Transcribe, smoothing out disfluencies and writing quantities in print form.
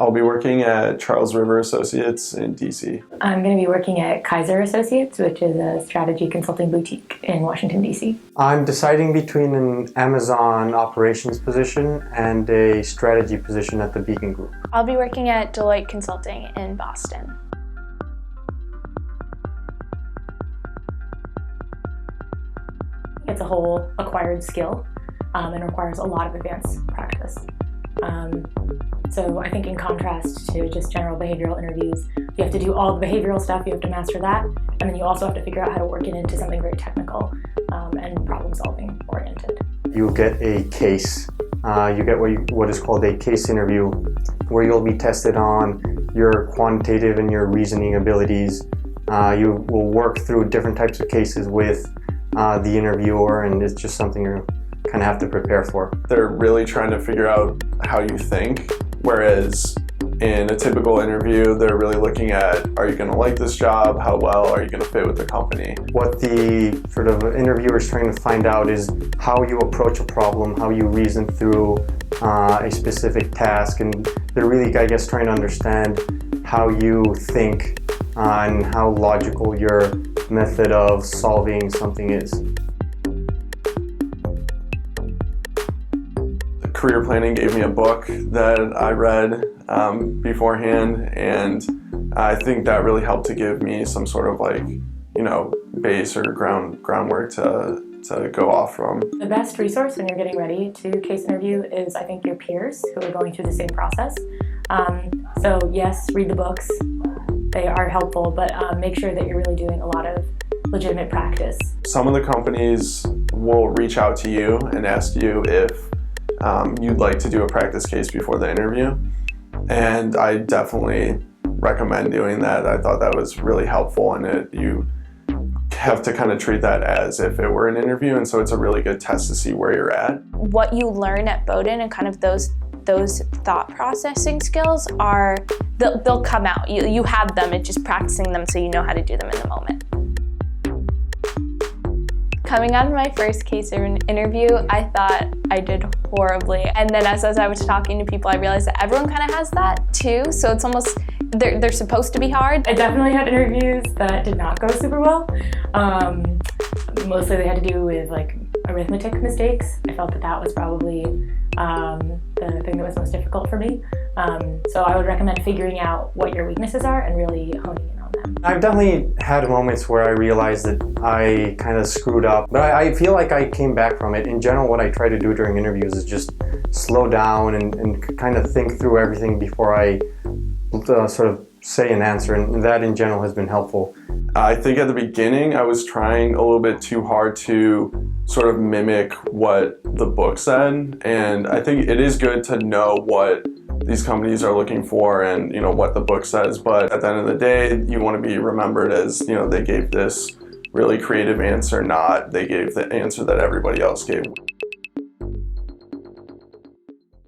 I'll be working at Charles River Associates in DC. I'm going to be working at Kaiser Associates, which is a strategy consulting boutique in Washington, DC. I'm deciding between an Amazon operations position and a strategy position at the Beacon Group. I'll be working at Deloitte Consulting in Boston. It's a whole acquired skill and requires a lot of advanced practice. So I think in contrast to just general behavioral interviews, you have to do all the behavioral stuff, you have to master that, and then you also have to figure out how to work it into something very technical and problem-solving oriented. You get a case. You get what is called a case interview, where you'll be tested on your quantitative and your reasoning abilities. You will work through different types of cases with the interviewer, and it's just something you kind of have to prepare for. They're really trying to figure out how you think, whereas in a typical interview, they're really looking at, are you going to like this job? How well are you going to fit with the company? What the sort of interviewer is trying to find out is how you approach a problem, how you reason through a specific task, and they're really, I guess, trying to understand how you think and how logical your method of solving something is. Career planning gave me a book that I read beforehand, and I think that really helped to give me some sort of base or groundwork to go off from. The best resource when you're getting ready to case interview is, I think, your peers who are going through the same process. So yes, read the books. They are helpful, but make sure that you're really doing a lot of legitimate practice. Some of the companies will reach out to you and ask you if you'd like to do a practice case before the interview, and I definitely recommend doing that. I thought that was really helpful, and you have to kind of treat that as if it were an interview, and so it's a really good test to see where you're at. What you learn at Bowdoin and kind of those thought processing skills are, they'll come out. You have them, it's just practicing them so you know how to do them in the moment. Coming out of my first case interview, I thought I did horribly. And then as I was talking to people, I realized that everyone kind of has that too. So it's almost, they're supposed to be hard. I definitely had interviews that did not go super well. Mostly they had to do with arithmetic mistakes. I felt that was probably the thing that was most difficult for me. So I would recommend figuring out what your weaknesses are and really honing in on them. I've definitely had moments where I realized that I kind of screwed up, but I feel like I came back from it. In general, what I try to do during interviews is just slow down and kind of think through everything before I sort of say an answer, and that in general has been helpful. I think at the beginning I was trying a little bit too hard to sort of mimic what the book said, and I think it is good to know what these companies are looking for and what the book says, but at the end of the day you want to be remembered as they gave this really creative answer, not they gave the answer that everybody else gave.